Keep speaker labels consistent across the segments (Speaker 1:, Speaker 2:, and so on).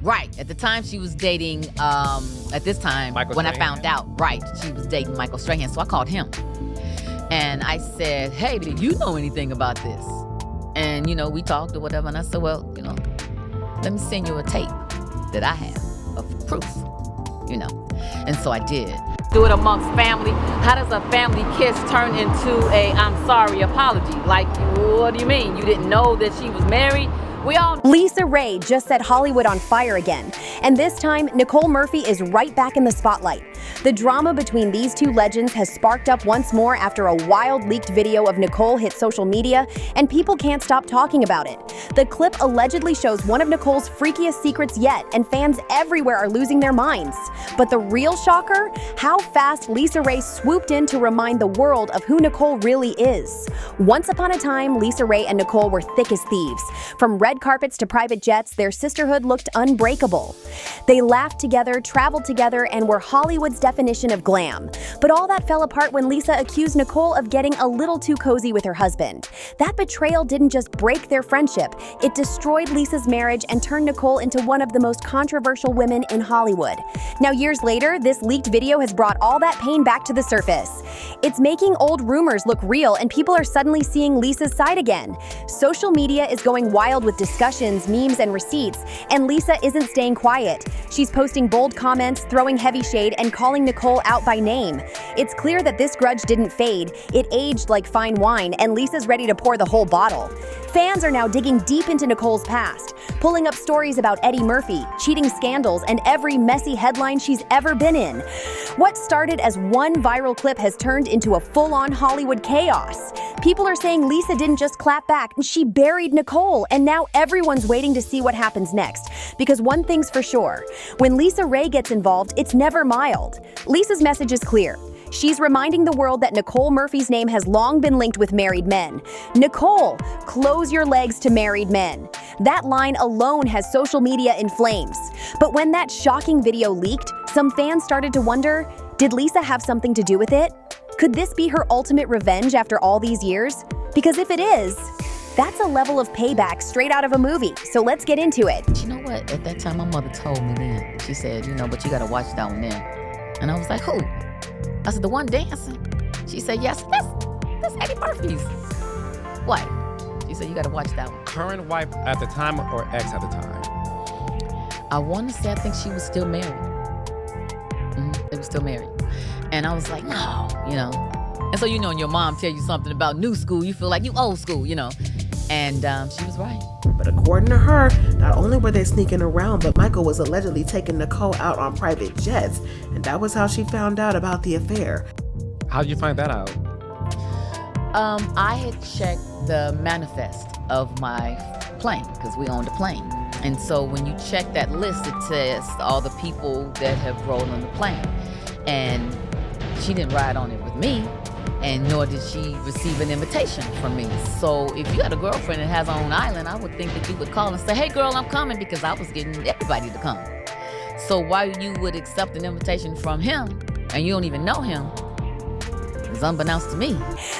Speaker 1: Right. At the time, she was dating, at this time,
Speaker 2: Michael
Speaker 1: when
Speaker 2: Strahan.
Speaker 1: I found out, right, she was dating Michael Strahan. So I called him. And I said, hey, do you know anything about this? And, we talked or whatever. And I said, well, let me send you a tape that I have of proof, And so I did. Do it amongst family. How does a family kiss turn into a I'm sorry apology? Like, what do you mean? You didn't know that she was married? We all...
Speaker 3: Lisa Raye just set Hollywood on fire again. And this time, Nicole Murphy is right back in the spotlight. The drama between these two legends has sparked up once more after a wild leaked video of Nicole hit social media, and people can't stop talking about it. The clip allegedly shows one of Nicole's freakiest secrets yet, and fans everywhere are losing their minds. But the real shocker? How fast Lisa Raye swooped in to remind the world of who Nicole really is. Once upon a time, Lisa Raye and Nicole were thick as thieves. From red carpets to private jets, their sisterhood looked unbreakable. They laughed together, traveled together, and were Hollywood's definition of glam. But all that fell apart when Lisa accused Nicole of getting a little too cozy with her husband. That betrayal didn't just break their friendship, it destroyed Lisa's marriage and turned Nicole into one of the most controversial women in Hollywood. Now, years later, this leaked video has brought all that pain back to the surface. It's making old rumors look real, and people are suddenly seeing Lisa's side again. Social media is going wild with discussions, memes, and receipts, and Lisa isn't staying quiet. She's posting bold comments, throwing heavy shade, and calling Nicole out by name. It's clear that this grudge didn't fade. It aged like fine wine, and Lisa's ready to pour the whole bottle. Fans are now digging deep into Nicole's past, pulling up stories about Eddie Murphy, cheating scandals, and every messy headline she's ever been in. What started as one viral clip has turned into a full-on Hollywood chaos. People are saying Lisa didn't just clap back, she buried Nicole, and now everyone's waiting to see what happens next. Because one thing's for sure, when Lisa Raye gets involved, it's never mild. Lisa's message is clear. She's reminding the world that Nicole Murphy's name has long been linked with married men. Nicole, close your legs to married men. That line alone has social media in flames. But when that shocking video leaked, some fans started to wonder, did Lisa have something to do with it? Could this be her ultimate revenge after all these years? Because if it is, that's a level of payback straight out of a movie. So let's get into it.
Speaker 1: You know what? At that time, my mother told me then. She said, but you gotta watch that one there. And I was like, who? I said, the one dancing? She said, yes, that's Eddie Murphy's wife. She said, you gotta watch that one.
Speaker 2: Current wife at the time or ex at the time?
Speaker 1: I want to say, I think she was still married. They were still married. And I was like, no, And so, when your mom tell you something about new school, you feel like you old school, And she was right.
Speaker 4: But according to her, not only were they sneaking around, but Michael was allegedly taking Nicole out on private jets. And that was how she found out about the affair.
Speaker 2: How'd you find that out?
Speaker 1: I had checked the manifest of my plane, because we owned a plane. And so when you check that list, it says all the people that have rode on the plane. And she didn't ride on it with me, and nor did she receive an invitation from me. So if you had a girlfriend that has her own island, I would think that you would call and say, hey girl, I'm coming, because I was getting everybody to come. So why you would accept an invitation from him, and you don't even know him, is unbeknownst to me.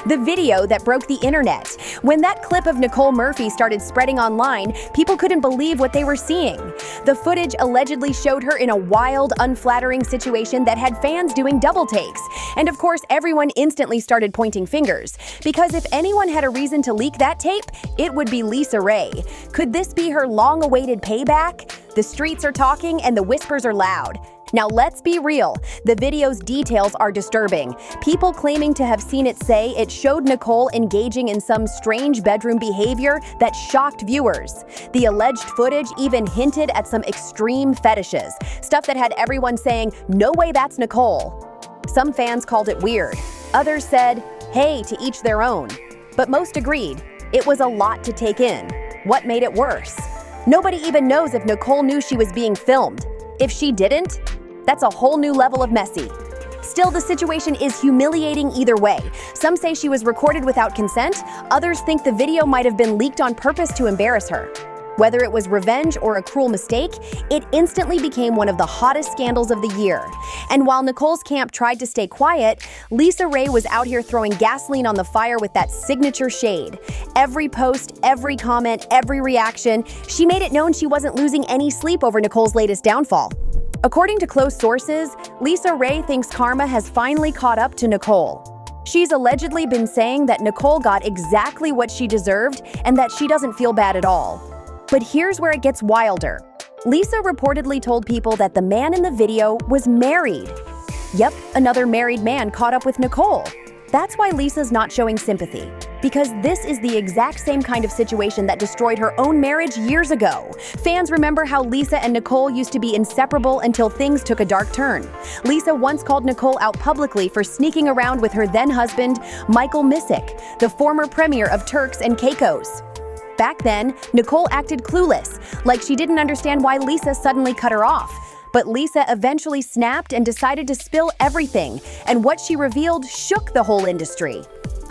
Speaker 3: The video that broke the internet. When that clip of Nicole Murphy started spreading online, people couldn't believe what they were seeing. The footage allegedly showed her in a wild, unflattering situation that had fans doing double takes. And of course, everyone instantly started pointing fingers. Because if anyone had a reason to leak that tape, it would be Lisa Raye. Could this be her long-awaited payback? The streets are talking and the whispers are loud. Now let's be real, the video's details are disturbing. People claiming to have seen it say it showed Nicole engaging in some strange bedroom behavior that shocked viewers. The alleged footage even hinted at some extreme fetishes, stuff that had everyone saying, no way that's Nicole. Some fans called it weird. Others said, hey, to each their own. But most agreed, it was a lot to take in. What made it worse? Nobody even knows if Nicole knew she was being filmed. If she didn't, that's a whole new level of messy. Still, the situation is humiliating either way. Some say she was recorded without consent, others think the video might have been leaked on purpose to embarrass her. Whether it was revenge or a cruel mistake, it instantly became one of the hottest scandals of the year. And while Nicole's camp tried to stay quiet, Lisa Raye was out here throwing gasoline on the fire with that signature shade. Every post, every comment, every reaction, she made it known she wasn't losing any sleep over Nicole's latest downfall. According to close sources, Lisa Raye thinks karma has finally caught up to Nicole. She's allegedly been saying that Nicole got exactly what she deserved and that she doesn't feel bad at all. But here's where it gets wilder. Lisa reportedly told people that the man in the video was married. Yep, another married man caught up with Nicole. That's why Lisa's not showing sympathy, because this is the exact same kind of situation that destroyed her own marriage years ago. Fans remember how Lisa and Nicole used to be inseparable until things took a dark turn. Lisa once called Nicole out publicly for sneaking around with her then-husband, Michael Misick, the former premier of Turks and Caicos. Back then, Nicole acted clueless, like she didn't understand why Lisa suddenly cut her off. But Lisa eventually snapped and decided to spill everything, and what she revealed shook the whole industry.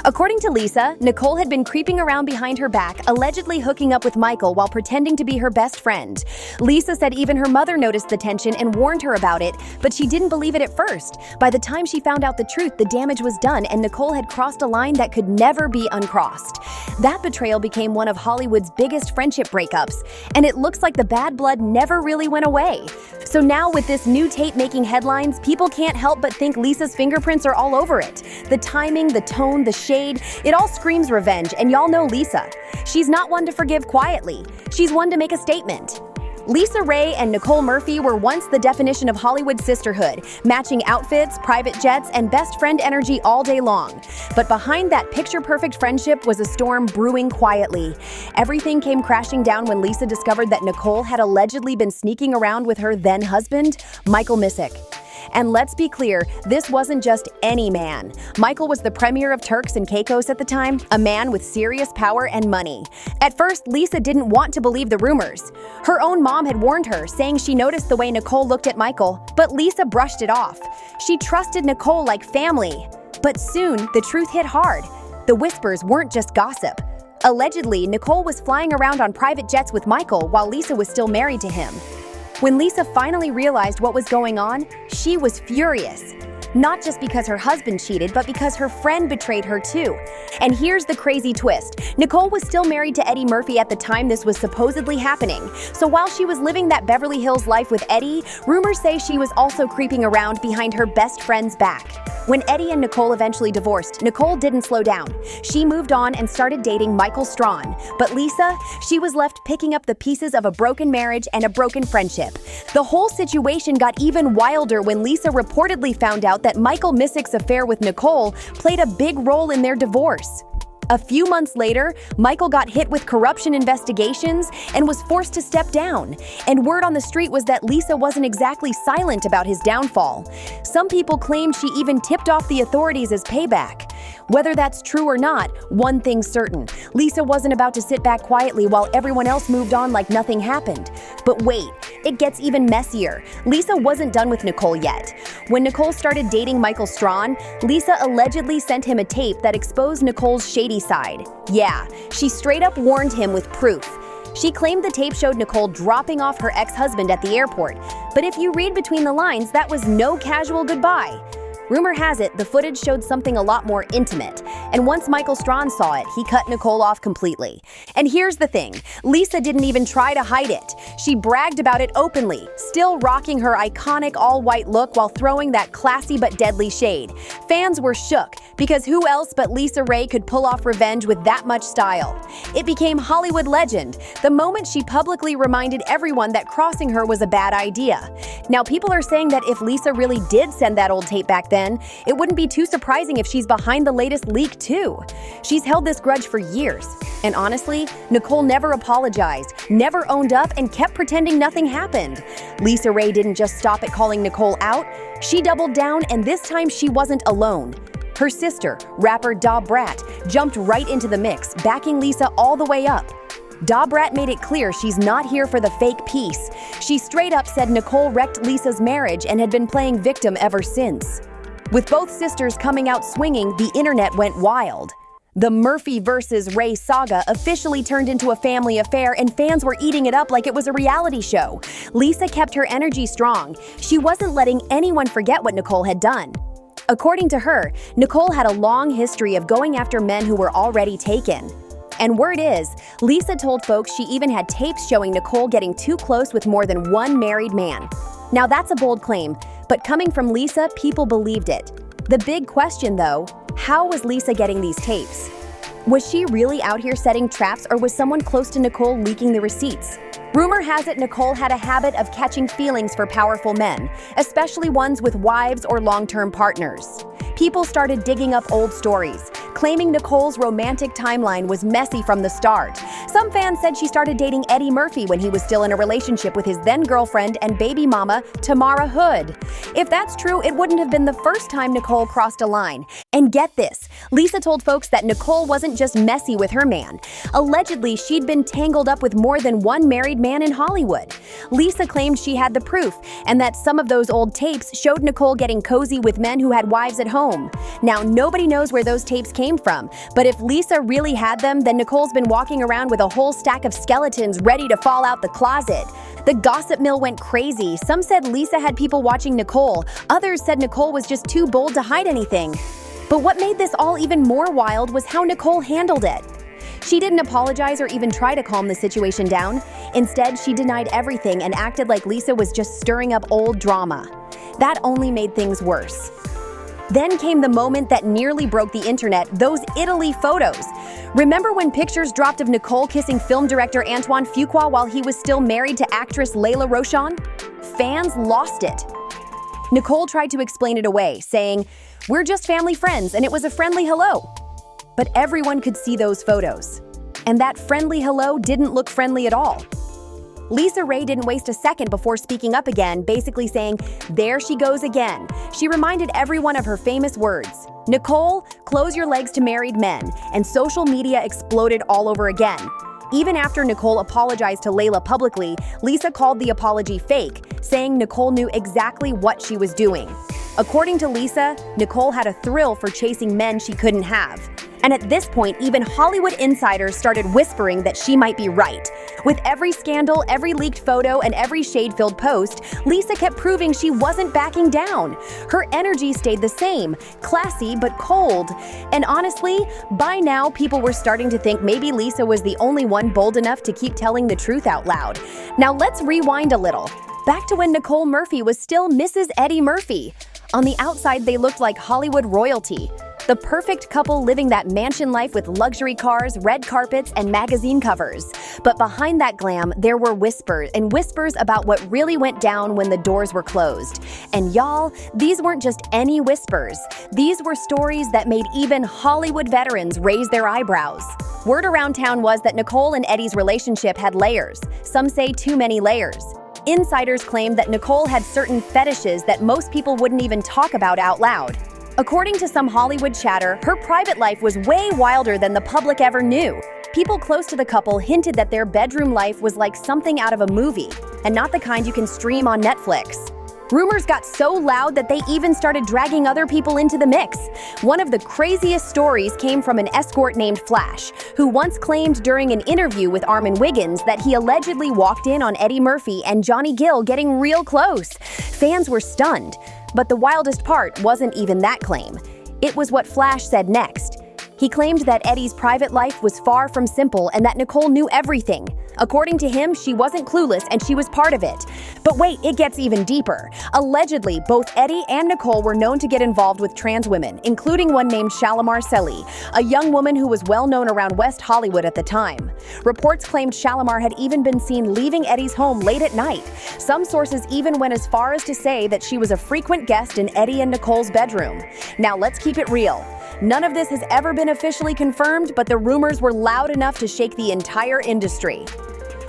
Speaker 3: According to Lisa, Nicole had been creeping around behind her back, allegedly hooking up with Michael while pretending to be her best friend. Lisa said even her mother noticed the tension and warned her about it, but she didn't believe it at first. By the time she found out the truth, the damage was done and Nicole had crossed a line that could never be uncrossed. That betrayal became one of Hollywood's biggest friendship breakups, and it looks like the bad blood never really went away. So now with this new tape making headlines, people can't help but think Lisa's fingerprints are all over it. The timing, the tone, the shade, it all screams revenge, and y'all know Lisa. She's not one to forgive quietly. She's one to make a statement. Lisa Raye and Nicole Murphy were once the definition of Hollywood sisterhood, matching outfits, private jets, and best friend energy all day long. But behind that picture-perfect friendship was a storm brewing quietly. Everything came crashing down when Lisa discovered that Nicole had allegedly been sneaking around with her then-husband, Michael Misick. And let's be clear, this wasn't just any man. Michael was the premier of Turks and Caicos at the time, a man with serious power and money. At first, Lisa didn't want to believe the rumors. Her own mom had warned her, saying she noticed the way Nicole looked at Michael, but Lisa brushed it off. She trusted Nicole like family. But soon, the truth hit hard. The whispers weren't just gossip. Allegedly, Nicole was flying around on private jets with Michael while Lisa was still married to him. When Lisa finally realized what was going on, she was furious. Not just because her husband cheated, but because her friend betrayed her too. And here's the crazy twist. Nicole was still married to Eddie Murphy at the time this was supposedly happening. So while she was living that Beverly Hills life with Eddie, rumors say she was also creeping around behind her best friend's back. When Eddie and Nicole eventually divorced, Nicole didn't slow down. She moved on and started dating Michael Strawn. But Lisa, she was left picking up the pieces of a broken marriage and a broken friendship. The whole situation got even wilder when Lisa reportedly found out that Michael Misick's affair with Nicole played a big role in their divorce. A few months later, Michael got hit with corruption investigations and was forced to step down. And word on the street was that Lisa wasn't exactly silent about his downfall. Some people claimed she even tipped off the authorities as payback. Whether that's true or not, one thing's certain. Lisa wasn't about to sit back quietly while everyone else moved on like nothing happened. But wait, it gets even messier. Lisa wasn't done with Nicole yet. When Nicole started dating Michael Strawn, Lisa allegedly sent him a tape that exposed Nicole's shady side. Yeah, she straight up warned him with proof. She claimed the tape showed Nicole dropping off her ex-husband at the airport. But if you read between the lines, that was no casual goodbye. Rumor has it, the footage showed something a lot more intimate. And once Michael Strawn saw it, he cut Nicole off completely. And here's the thing, Lisa didn't even try to hide it. She bragged about it openly, still rocking her iconic all-white look while throwing that classy but deadly shade. Fans were shook, because who else but Lisa Raye could pull off revenge with that much style? It became Hollywood legend, the moment she publicly reminded everyone that crossing her was a bad idea. Now people are saying that if Lisa really did send that old tape back then, it wouldn't be too surprising if she's behind the latest leak too. She's held this grudge for years. And honestly, Nicole never apologized, never owned up, and kept pretending nothing happened. Lisa Raye didn't just stop at calling Nicole out, she doubled down, and this time she wasn't alone. Her sister, rapper Da Brat, jumped right into the mix, backing Lisa all the way up. Da Brat made it clear she's not here for the fake peace. She straight up said Nicole wrecked Lisa's marriage and had been playing victim ever since. With both sisters coming out swinging, the internet went wild. The Murphy versus Raye saga officially turned into a family affair, and fans were eating it up like it was a reality show. Lisa kept her energy strong. She wasn't letting anyone forget what Nicole had done. According to her, Nicole had a long history of going after men who were already taken. And word is, Lisa told folks she even had tapes showing Nicole getting too close with more than one married man. Now that's a bold claim, but coming from Lisa, people believed it. The big question though, how was Lisa getting these tapes? Was she really out here setting traps, or was someone close to Nicole leaking the receipts? Rumor has it Nicole had a habit of catching feelings for powerful men, especially ones with wives or long-term partners. People started digging up old stories, claiming Nicole's romantic timeline was messy from the start. Some fans said she started dating Eddie Murphy when he was still in a relationship with his then-girlfriend and baby mama, Tamara Hood. If that's true, it wouldn't have been the first time Nicole crossed a line. And get this, Lisa told folks that Nicole wasn't just messy with her man. Allegedly, she'd been tangled up with more than one married man in Hollywood. Lisa claimed she had the proof, and that some of those old tapes showed Nicole getting cozy with men who had wives at home. Now, nobody knows where those tapes came from, but if Lisa really had them, then Nicole's been walking around with a whole stack of skeletons ready to fall out the closet. The gossip mill went crazy. Some said Lisa had people watching Nicole. Others said Nicole was just too bold to hide anything. But what made this all even more wild was how Nicole handled it. She didn't apologize or even try to calm the situation down. Instead, she denied everything and acted like Lisa was just stirring up old drama. That only made things worse. Then came the moment that nearly broke the internet, those Italy photos. Remember when pictures dropped of Nicole kissing film director Antoine Fuqua while he was still married to actress Layla Rochon? Fans lost it. Nicole tried to explain it away, saying, "We're just family friends and it was a friendly hello." But everyone could see those photos. And that friendly hello didn't look friendly at all. Lisa Raye didn't waste a second before speaking up again, basically saying, "There she goes again." She reminded everyone of her famous words, "Nicole, close your legs to married men," and social media exploded all over again. Even after Nicole apologized to Layla publicly, Lisa called the apology fake, saying Nicole knew exactly what she was doing. According to Lisa, Nicole had a thrill for chasing men she couldn't have. And at this point, even Hollywood insiders started whispering that she might be right. With every scandal, every leaked photo, and every shade-filled post, Lisa kept proving she wasn't backing down. Her energy stayed the same, classy but cold. And honestly, by now, people were starting to think maybe Lisa was the only one bold enough to keep telling the truth out loud. Now let's rewind a little. Back to when Nicole Murphy was still Mrs. Eddie Murphy. On the outside, they looked like Hollywood royalty. The perfect couple living that mansion life with luxury cars, red carpets, and magazine covers. But behind that glam, there were whispers about what really went down when the doors were closed. And y'all, these weren't just any whispers. These were stories that made even Hollywood veterans raise their eyebrows. Word around town was that Nicole and Eddie's relationship had layers. Some say too many layers. Insiders claimed that Nicole had certain fetishes that most people wouldn't even talk about out loud. According to some Hollywood chatter, her private life was way wilder than the public ever knew. People close to the couple hinted that their bedroom life was like something out of a movie, and not the kind you can stream on Netflix. Rumors got so loud that they even started dragging other people into the mix. One of the craziest stories came from an escort named Flash, who once claimed during an interview with Armin Wiggins that he allegedly walked in on Eddie Murphy and Johnny Gill getting real close. Fans were stunned. But the wildest part wasn't even that claim. It was what Flash said next. He claimed that Eddie's private life was far from simple and that Nicole knew everything. According to him, she wasn't clueless and she was part of it. But wait, it gets even deeper. Allegedly, both Eddie and Nicole were known to get involved with trans women, including one named Shalimar Selly, a young woman who was well known around West Hollywood at the time. Reports claimed Shalimar had even been seen leaving Eddie's home late at night. Some sources even went as far as to say that she was a frequent guest in Eddie and Nicole's bedroom. Now let's keep it real. None of this has ever been officially confirmed, but the rumors were loud enough to shake the entire industry.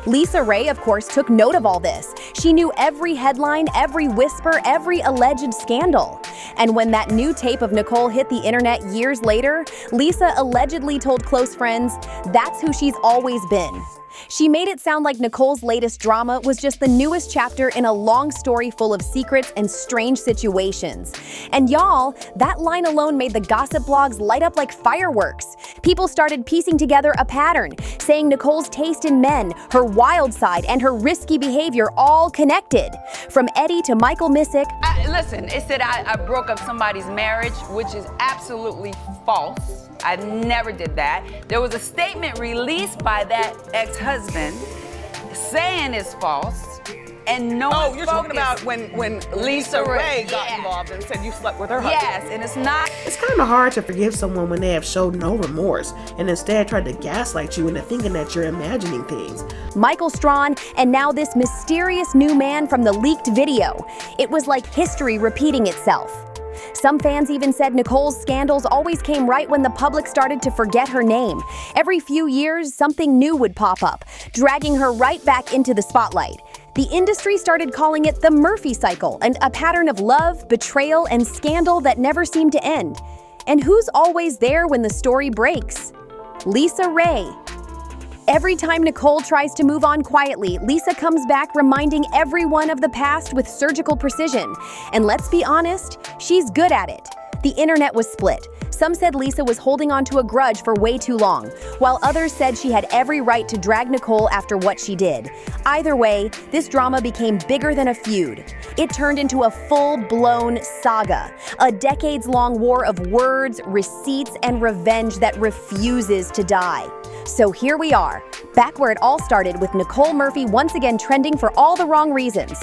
Speaker 3: Lisa Raye, of course, took note of all this. She knew every headline, every whisper, every alleged scandal. And when that new tape of Nicole hit the internet years later, Lisa allegedly told close friends, "That's who she's always been." She made it sound like Nicole's latest drama was just the newest chapter in a long story full of secrets and strange situations. And y'all, that line alone made the gossip blogs light up like fireworks. People started piecing together a pattern, saying Nicole's taste in men, her wild side, and her risky behavior all connected. From Eddie to Michael Missick.
Speaker 5: Listen, it said I broke up somebody's marriage, which is absolutely false. I never did that. There was a statement released by that ex-husband saying it's false. And no
Speaker 6: you're talking about when Lisa Raye got involved and said you slept with her husband.
Speaker 5: Yes, and it's not.
Speaker 4: It's kind of hard to forgive someone when they have showed no remorse and instead tried to gaslight you into thinking that you're imagining things.
Speaker 3: Michael Strawn, and now this mysterious new man from the leaked video. It was like history repeating itself. Some fans even said Nicole's scandals always came right when the public started to forget her name. Every few years, something new would pop up, dragging her right back into the spotlight. The industry started calling it the Murphy cycle, and a pattern of love, betrayal, and scandal that never seemed to end. And who's always there when the story breaks? Lisa Raye. Every time Nicole tries to move on quietly, Lisa comes back reminding everyone of the past with surgical precision. And let's be honest, she's good at it. The internet was split. Some said Lisa was holding on to a grudge for way too long, while others said she had every right to drag Nicole after what she did. Either way, this drama became bigger than a feud. It turned into a full-blown saga, a decades-long war of words, receipts, and revenge that refuses to die. So here we are, back where it all started with Nicole Murphy once again trending for all the wrong reasons.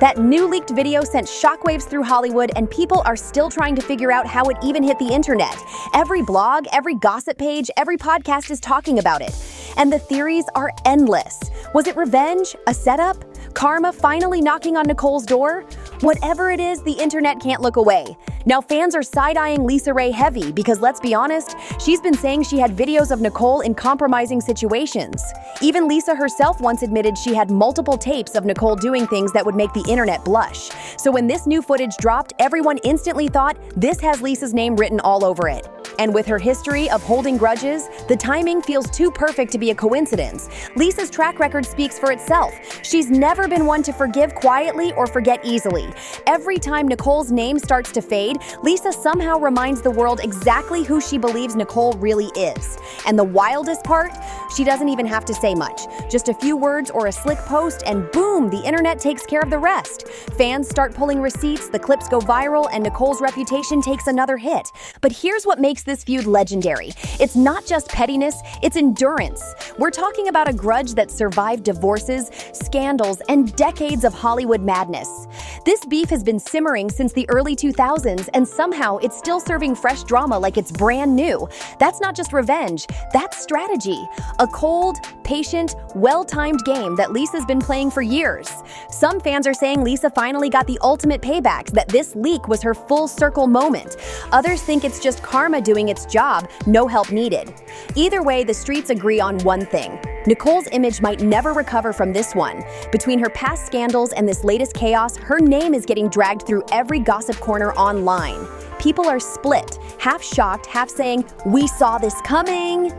Speaker 3: That new leaked video sent shockwaves through Hollywood, and people are still trying to figure out how it even hit the internet. Every blog, every gossip page, every podcast is talking about it. And the theories are endless. Was it revenge? A setup? Karma finally knocking on Nicole's door? Whatever it is, the internet can't look away. Now fans are side-eyeing Lisa Raye heavy because, let's be honest, she's been saying she had videos of Nicole in compromising situations. Even Lisa herself once admitted she had multiple tapes of Nicole doing things that would make the internet blush. So when this new footage dropped, everyone instantly thought this has Lisa's name written all over it. And with her history of holding grudges, the timing feels too perfect to be a coincidence. Lisa's track record speaks for itself. She's never been one to forgive quietly or forget easily. Every time Nicole's name starts to fade, Lisa somehow reminds the world exactly who she believes Nicole really is. And the wildest part? She doesn't even have to say much. Just a few words or a slick post, and boom, the internet takes care of the rest. Fans start pulling receipts, the clips go viral, and Nicole's reputation takes another hit. But here's what makes this feud legendary. It's not just pettiness, it's endurance. We're talking about a grudge that survived divorces, scandals, and decades of Hollywood madness. This beef has been simmering since the early 2000s, and somehow it's still serving fresh drama like it's brand new. That's not just revenge, that's strategy. A cold, patient, well-timed game that Lisa's been playing for years. Some fans are saying Lisa finally got the ultimate payback, that this leak was her full circle moment. Others think it's just karma doing its job, no help needed. Either way, the streets agree on one thing. Nicole's image might never recover from this one. Between her past scandals and this latest chaos, her name is getting dragged through every gossip corner online. People are split, half shocked, half saying, "We saw this coming."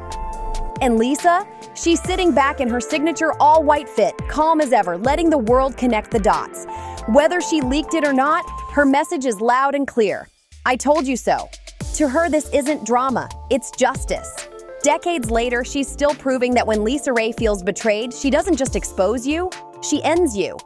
Speaker 3: And Lisa? She's sitting back in her signature all-white fit, calm as ever, letting the world connect the dots. Whether she leaked it or not, her message is loud and clear. I told you so. To her, this isn't drama, it's justice. Decades later, she's still proving that when Lisa Raye feels betrayed, she doesn't just expose you, she ends you.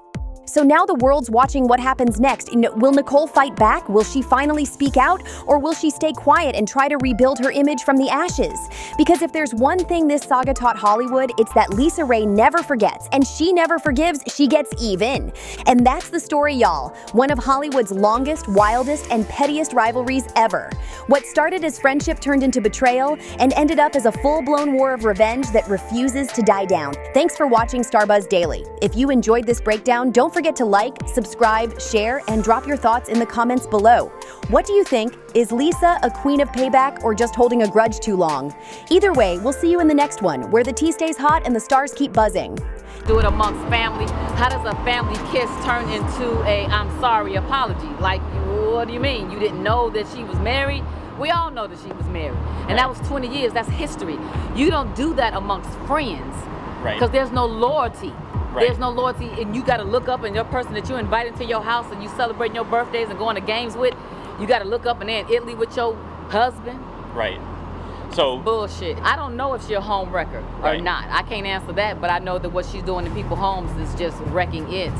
Speaker 3: So now the world's watching what happens next. Will Nicole fight back? Will she finally speak out? Or will she stay quiet and try to rebuild her image from the ashes? Because if there's one thing this saga taught Hollywood, it's that Lisa Raye never forgets, and she never forgives, she gets even. And that's the story, y'all. One of Hollywood's longest, wildest, and pettiest rivalries ever. What started as friendship turned into betrayal and ended up as a full-blown war of revenge that refuses to die down. Thanks for watching Starbuzz Daily. If you enjoyed this breakdown, don't forget to like, subscribe, share, and drop your thoughts in the comments below. What do you think? Is Lisa a queen of payback or just holding a grudge too long? Either way, we'll see you in the next one, where the tea stays hot and the stars keep buzzing.
Speaker 1: Do it amongst family. How does a family kiss turn into a "I'm sorry" apology? Like, what do you mean? You didn't know that she was married? We all know that she was married. And that was 20 years, that's history. You don't do that amongst friends.
Speaker 7: Right.
Speaker 1: Because there's no loyalty.
Speaker 7: Right.
Speaker 1: There's no loyalty, and you got to look up, and your person that you invited to your house and you celebrating your birthdays and going to games with, you got to look up and they're in Italy with your husband.
Speaker 7: Right. So
Speaker 1: Bullshit. I don't know if she's a home wrecker or
Speaker 7: Right.
Speaker 1: not. I can't answer that, but I know that what she's doing in people's homes is just wrecking it.